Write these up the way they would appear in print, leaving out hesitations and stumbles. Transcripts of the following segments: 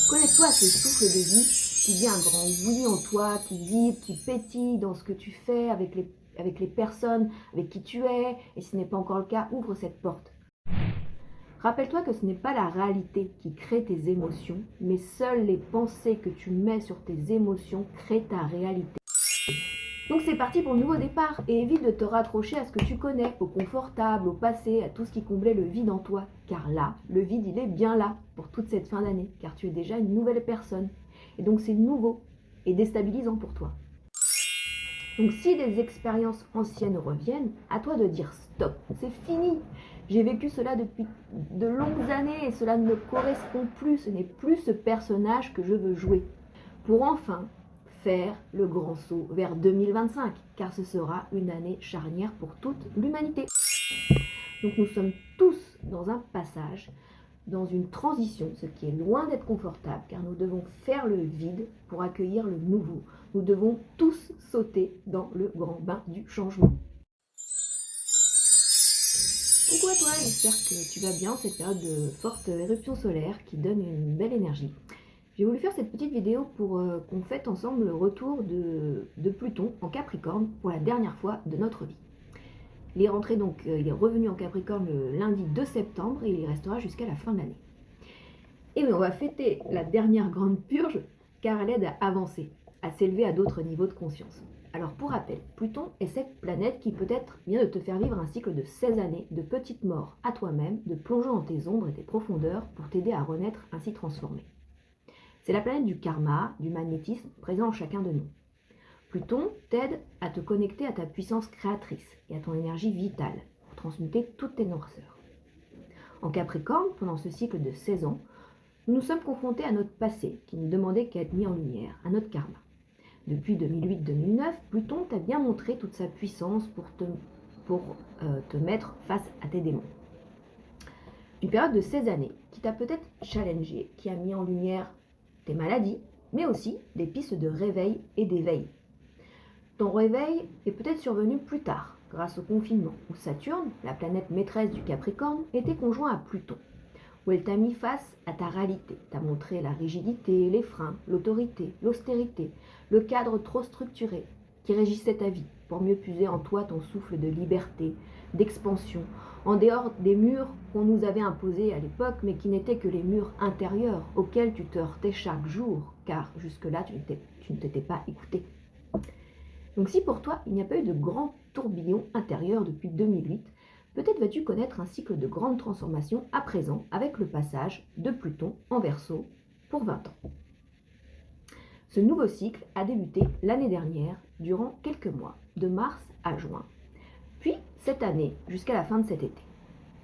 Connecte-toi à ce souffle de vie qui dit un grand oui en toi, qui vibre, qui pétille dans ce que tu fais avec les personnes avec qui tu es. Et si ce n'est pas encore le cas, ouvre cette porte. Rappelle-toi que ce n'est pas la réalité qui crée tes émotions, mais seules les pensées que tu mets sur tes émotions créent ta réalité. Donc c'est parti pour le nouveau départ et évite de te raccrocher à ce que tu connais, au confortable, au passé, à tout ce qui comblait le vide en toi. Car là, le vide, il est bien là pour toute cette fin d'année, car tu es déjà une nouvelle personne. Et donc c'est nouveau et déstabilisant pour toi. Donc si des expériences anciennes reviennent, à toi de dire stop, c'est fini. J'ai vécu cela depuis de longues années et cela ne me correspond plus, ce n'est plus ce personnage que je veux jouer. Pour enfin faire le grand saut vers 2025, car ce sera une année charnière pour toute l'humanité. Donc nous sommes tous dans un passage, dans une transition, ce qui est loin d'être confortable, car nous devons faire le vide pour accueillir le nouveau. Nous devons tous sauter dans le grand bain du changement. Coucou à toi, j'espère que tu vas bien en cette période de forte éruption solaire qui donne une belle énergie. J'ai voulu faire cette petite vidéo pour qu'on fête ensemble le retour de Pluton en Capricorne pour la dernière fois de notre vie. Il est rentré donc, il est revenu en Capricorne le lundi 2 septembre et il y restera jusqu'à la fin de l'année. Et on va fêter la dernière grande purge car elle aide à avancer, à s'élever à d'autres niveaux de conscience. Alors pour rappel, Pluton est cette planète qui peut-être vient de te faire vivre un cycle de 16 années de petites morts à toi-même, de plongeant dans tes ombres et tes profondeurs pour t'aider à renaître ainsi transformé. C'est la planète du karma, du magnétisme présent en chacun de nous. Pluton t'aide à te connecter à ta puissance créatrice et à ton énergie vitale pour transmuter toutes tes noirceurs. En Capricorne, pendant ce cycle de 16 ans, nous nous sommes confrontés à notre passé qui ne demandait qu'à être mis en lumière, à notre karma. Depuis 2008-2009, Pluton t'a bien montré toute sa puissance pour te mettre face à tes démons. Une période de 16 années qui t'a peut-être challengé, qui a mis en lumière tes maladies, mais aussi des pistes de réveil et d'éveil. Ton réveil est peut-être survenu plus tard, grâce au confinement, où Saturne, la planète maîtresse du Capricorne, était conjoint à Pluton, où elle t'a mis face à ta réalité, t'a montré la rigidité, les freins, l'autorité, l'austérité, le cadre trop structuré qui régissait ta vie, pour mieux puiser en toi ton souffle de liberté, d'expansion, en dehors des murs qu'on nous avait imposés à l'époque, mais qui n'étaient que les murs intérieurs auxquels tu te heurtais chaque jour, car jusque-là tu ne t'étais pas écouté. Donc si pour toi il n'y a pas eu de grand tourbillon intérieur depuis 2008, peut-être vas-tu connaître un cycle de grande transformation à présent avec le passage de Pluton en Verseau pour 20 ans. Ce nouveau cycle a débuté l'année dernière durant quelques mois, de mars à juin, puis cette année jusqu'à la fin de cet été,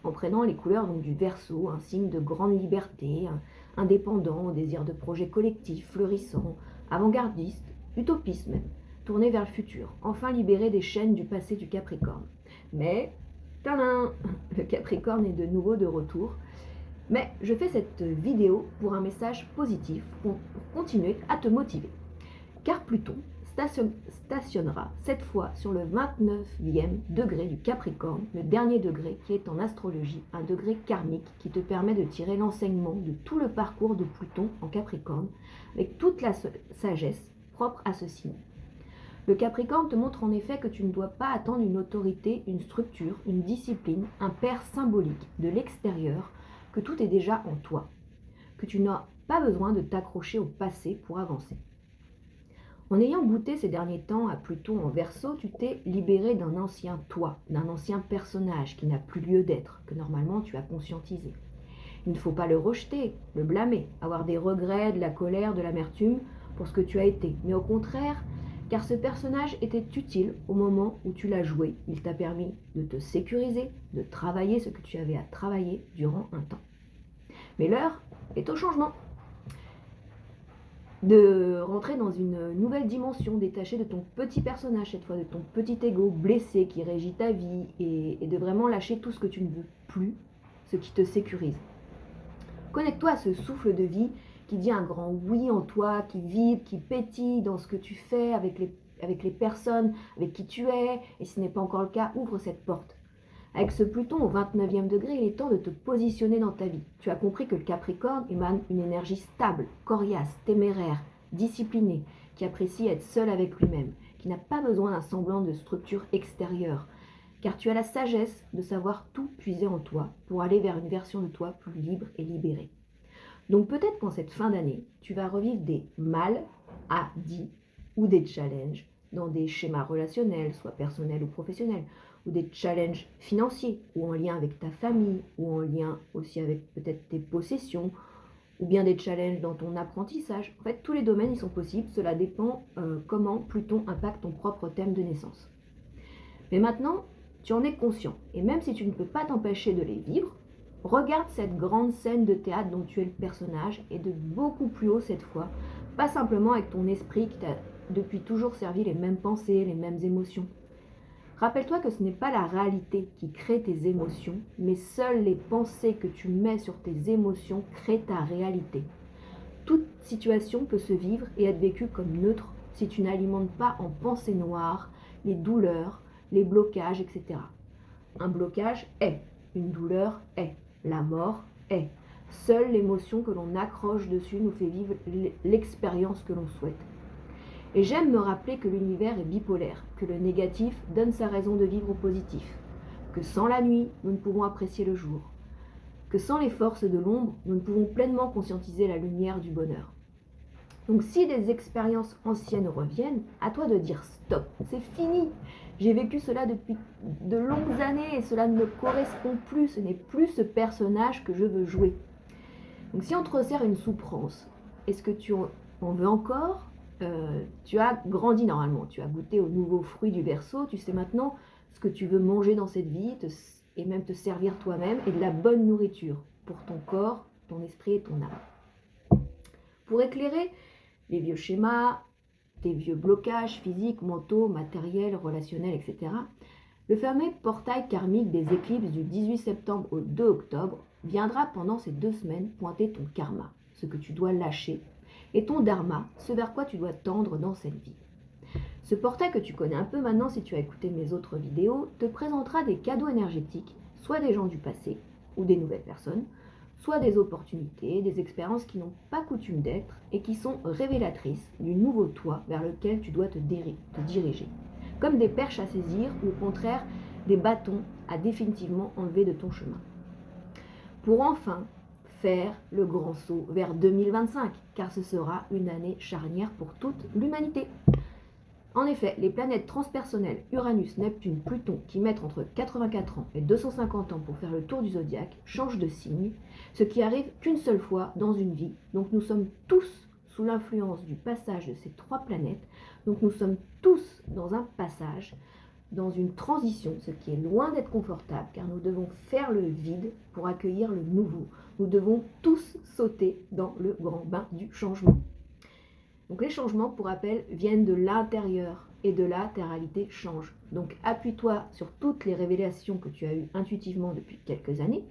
en prenant les couleurs donc du Verseau, un signe de grande liberté, indépendant, désir de projet collectif, fleurissant, avant-gardiste, utopisme, tourné vers le futur, enfin libéré des chaînes du passé du Capricorne. Mais, tadam, le Capricorne est de nouveau de retour. Mais je fais cette vidéo pour un message positif, pour continuer à te motiver. Car Pluton stationnera cette fois sur le 29e degré du Capricorne, le dernier degré qui est en astrologie, un degré karmique qui te permet de tirer l'enseignement de tout le parcours de Pluton en Capricorne, avec toute la sagesse propre à ce signe. Le Capricorne te montre en effet que tu ne dois pas attendre une autorité, une structure, une discipline, un père symbolique de l'extérieur, que tout est déjà en toi, que tu n'as pas besoin de t'accrocher au passé pour avancer. En ayant goûté ces derniers temps à Pluton en Verseau, tu t'es libéré d'un ancien toi, d'un ancien personnage qui n'a plus lieu d'être, que normalement tu as conscientisé. Il ne faut pas le rejeter, le blâmer, avoir des regrets, de la colère, de l'amertume pour ce que tu as été, mais au contraire, car ce personnage était utile au moment où tu l'as joué. Il t'a permis de te sécuriser, de travailler ce que tu avais à travailler durant un temps. Mais l'heure est au changement. De rentrer dans une nouvelle dimension, détachée de ton petit personnage, cette fois de ton petit ego blessé qui régit ta vie, et de vraiment lâcher tout ce que tu ne veux plus, ce qui te sécurise. Connecte-toi à ce souffle de vie qui dit un grand oui en toi, qui vibre, qui pétille dans ce que tu fais avec les personnes avec qui tu es, et si ce n'est pas encore le cas, ouvre cette porte. Avec ce Pluton au 29e degré, il est temps de te positionner dans ta vie. Tu as compris que le Capricorne émane une énergie stable, coriace, téméraire, disciplinée, qui apprécie être seul avec lui-même, qui n'a pas besoin d'un semblant de structure extérieure, car tu as la sagesse de savoir tout puiser en toi pour aller vers une version de toi plus libre et libérée. Donc peut-être qu'en cette fin d'année, tu vas revivre des mal à dit ou des challenges dans des schémas relationnels, soit personnels ou professionnels, ou des challenges financiers, ou en lien avec ta famille, ou en lien aussi avec peut-être tes possessions, ou bien des challenges dans ton apprentissage. En fait, tous les domaines, ils sont possibles. Cela dépend comment Pluton impacte ton propre thème de naissance. Mais maintenant, tu en es conscient. Et même si tu ne peux pas t'empêcher de les vivre, regarde cette grande scène de théâtre dont tu es le personnage et de beaucoup plus haut cette fois. Pas simplement avec ton esprit qui t'a depuis toujours servi les mêmes pensées, les mêmes émotions. Rappelle-toi que ce n'est pas la réalité qui crée tes émotions, mais seules les pensées que tu mets sur tes émotions créent ta réalité. Toute situation peut se vivre et être vécue comme neutre si tu n'alimentes pas en pensées noires les douleurs, les blocages, etc. Un blocage est, une douleur est, la mort est. Seule l'émotion que l'on accroche dessus nous fait vivre l'expérience que l'on souhaite. Et j'aime me rappeler que l'univers est bipolaire, que le négatif donne sa raison de vivre au positif, que sans la nuit, nous ne pouvons apprécier le jour, que sans les forces de l'ombre, nous ne pouvons pleinement conscientiser la lumière du bonheur. Donc si des expériences anciennes reviennent, à toi de dire stop, c'est fini. J'ai vécu cela depuis de longues années et cela ne me correspond plus, ce n'est plus ce personnage que je veux jouer. Donc si on te resserre une souffrance, est-ce que tu en veux encore ? Tu as grandi normalement, tu as goûté aux nouveaux fruits du Verseau, tu sais maintenant ce que tu veux manger dans cette vie et même te servir toi-même et de la bonne nourriture pour ton corps, ton esprit et ton âme. Pour éclairer les vieux schémas, tes vieux blocages physiques, mentaux, matériels, relationnels, etc., le fameux portail karmique des éclipses du 18 septembre au 2 octobre viendra pendant ces 2 semaines pointer ton karma, ce que tu dois lâcher, et ton dharma, ce vers quoi tu dois tendre dans cette vie. Ce portail que tu connais un peu maintenant si tu as écouté mes autres vidéos te présentera des cadeaux énergétiques, soit des gens du passé ou des nouvelles personnes, soit des opportunités, des expériences qui n'ont pas coutume d'être et qui sont révélatrices du nouveau toi vers lequel tu dois te diriger. Comme des perches à saisir ou au contraire des bâtons à définitivement enlever de ton chemin. Pour enfin faire le grand saut vers 2025, car ce sera une année charnière pour toute l'humanité. En effet, les planètes transpersonnelles Uranus, Neptune, Pluton, qui mettent entre 84 ans et 250 ans pour faire le tour du zodiaque, changent de signe, ce qui arrive qu'une seule fois dans une vie. Donc nous sommes tous sous l'influence du passage de ces 3 planètes. Donc nous sommes tous dans un passage, dans une transition, ce qui est loin d'être confortable, car nous devons faire le vide pour accueillir le nouveau. Nous devons tous sauter dans le grand bain du changement. Donc les changements, pour rappel, viennent de l'intérieur, et de là, ta réalité change. Donc appuie-toi sur toutes les révélations que tu as eues intuitivement depuis quelques années.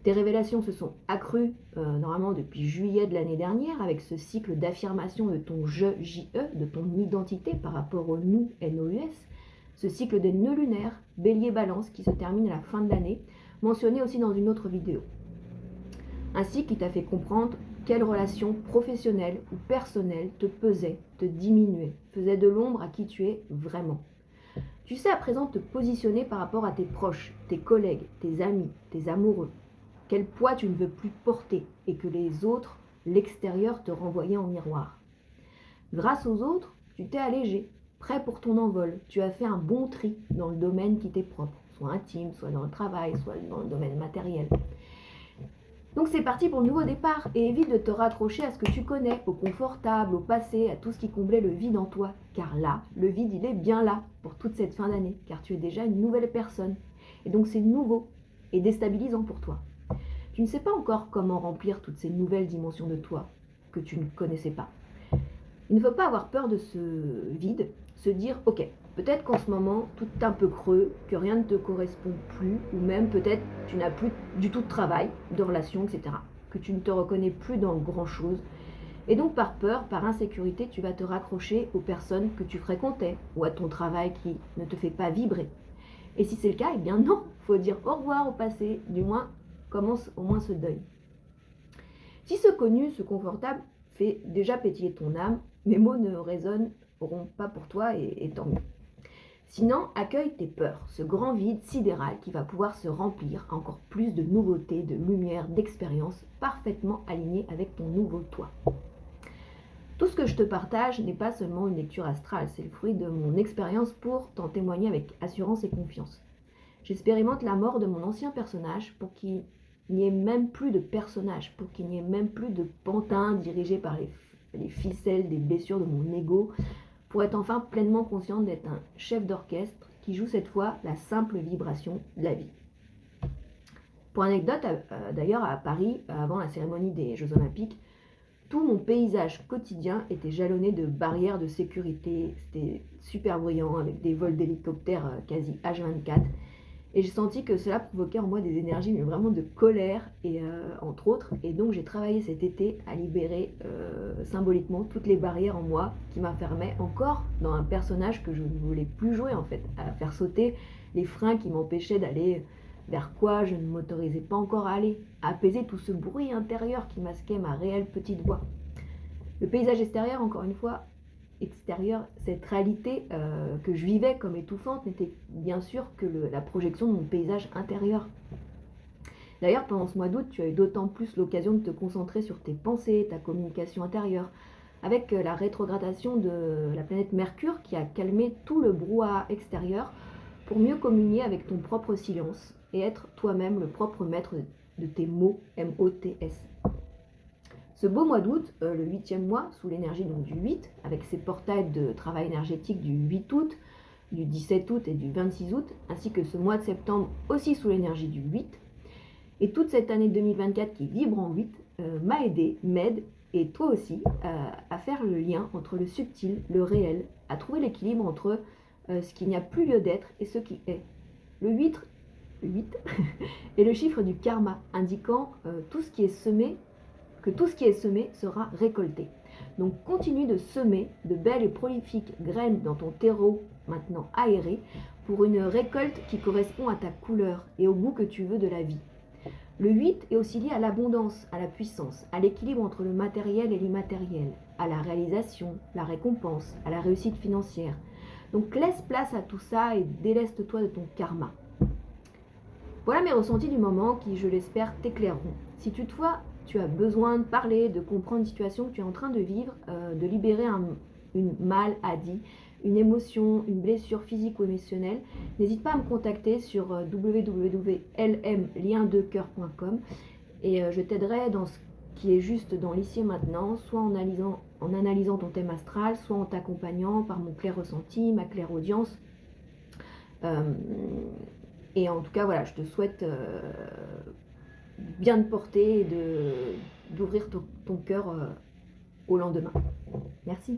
Tes révélations se sont accrues normalement depuis juillet de l'année dernière, avec ce cycle d'affirmation de ton je, J-E, de ton identité par rapport au nous, N-O-U-S, ce cycle des nœuds lunaires, bélier-balance, qui se termine à la fin de l'année, mentionné aussi dans une autre vidéo. Ainsi qui t'a fait comprendre quelle relation professionnelle ou personnelle te pesait, te diminuait, faisait de l'ombre à qui tu es vraiment. Tu sais à présent te positionner par rapport à tes proches, tes collègues, tes amis, tes amoureux. Quel poids tu ne veux plus porter et que les autres, l'extérieur, te renvoyaient en miroir. Grâce aux autres, tu t'es allégé, prêt pour ton envol. Tu as fait un bon tri dans le domaine qui t'est propre, soit intime, soit dans le travail, soit dans le domaine matériel. Donc c'est parti pour le nouveau départ et évite de te raccrocher à ce que tu connais, au confortable, au passé, à tout ce qui comblait le vide en toi. Car là, le vide, il est bien là pour toute cette fin d'année, car tu es déjà une nouvelle personne. Et donc c'est nouveau et déstabilisant pour toi. Tu ne sais pas encore comment remplir toutes ces nouvelles dimensions de toi que tu ne connaissais pas. Il ne faut pas avoir peur de ce vide, se dire ok, peut-être qu'en ce moment tout est un peu creux, que rien ne te correspond plus, ou même peut-être tu n'as plus du tout de travail, de relations, etc. Que tu ne te reconnais plus dans grand-chose. Et donc par peur, par insécurité, tu vas te raccrocher aux personnes que tu fréquentais ou à ton travail qui ne te fait pas vibrer. Et si c'est le cas, eh bien non, faut dire au revoir au passé, du moins commence au moins ce deuil. Si ce connu, ce confortable, fait déjà pétiller ton âme, mes mots ne résonneront pas pour toi et tant mieux. Sinon, accueille tes peurs, ce grand vide sidéral qui va pouvoir se remplir à encore plus de nouveautés, de lumière, d'expériences parfaitement alignées avec ton nouveau toi. Tout ce que je te partage n'est pas seulement une lecture astrale, c'est le fruit de mon expérience pour t'en témoigner avec assurance et confiance. J'expérimente la mort de mon ancien personnage pour qu'il n'y ait même plus de personnage, pour qu'il n'y ait même plus de pantin dirigé par les ficelles des blessures de mon ego, pour être enfin pleinement consciente d'être un chef d'orchestre qui joue cette fois la simple vibration de la vie. Pour anecdote, d'ailleurs à Paris, avant la cérémonie des Jeux Olympiques, tout mon paysage quotidien était jalonné de barrières de sécurité, c'était super bruyant avec des vols d'hélicoptères quasi H24. Et j'ai senti que cela provoquait en moi des énergies, mais vraiment de colère, et entre autres. Et donc j'ai travaillé cet été à libérer symboliquement toutes les barrières en moi qui m'enfermaient encore dans un personnage que je ne voulais plus jouer en fait, à faire sauter les freins qui m'empêchaient d'aller vers quoi je ne m'autorisais pas encore à aller, à apaiser tout ce bruit intérieur qui masquait ma réelle petite voix. Le paysage extérieur, encore une fois, extérieur, cette réalité que je vivais comme étouffante n'était bien sûr que la projection de mon paysage intérieur. D'ailleurs, pendant ce mois d'août, tu as eu d'autant plus l'occasion de te concentrer sur tes pensées, ta communication intérieure, avec la rétrogradation de la planète Mercure qui a calmé tout le brouhaha extérieur pour mieux communier avec ton propre silence et être toi-même le propre maître de tes mots, M-O-T-S. Ce beau mois d'août, le 8e mois, sous l'énergie donc du 8, avec ses portails de travail énergétique du 8 août, du 17 août et du 26 août, ainsi que ce mois de septembre aussi sous l'énergie du 8, et toute cette année 2024 qui vibre en 8, m'a aidé, m'aide, et toi aussi, à faire le lien entre le subtil, le réel, à trouver l'équilibre entre ce qu'il n'y a plus lieu d'être et ce qui est. Le 8 est le chiffre du karma, indiquant tout ce qui est semé, que tout ce qui est semé sera récolté. Donc continue de semer de belles et prolifiques graines dans ton terreau maintenant aéré pour une récolte qui correspond à ta couleur et au goût que tu veux de la vie. Le 8 est aussi lié à l'abondance, à la puissance, à l'équilibre entre le matériel et l'immatériel, à la réalisation, la récompense, à la réussite financière. Donc laisse place à tout ça et déleste-toi de ton karma. Voilà mes ressentis du moment qui, je l'espère, t'éclaireront. Si toutefois tu as besoin de parler, de comprendre une situation que tu es en train de vivre, de libérer une maladie, une émotion, une blessure physique ou émotionnelle, n'hésite pas à me contacter sur www.lmlien2coeur.com et je t'aiderai dans ce qui est juste dans l'ici et maintenant, soit en analysant ton thème astral, soit en t'accompagnant par mon clair ressenti, ma claire audience. Et en tout cas, voilà, je te souhaite bien te porter et d'ouvrir ton cœur au lendemain. Merci.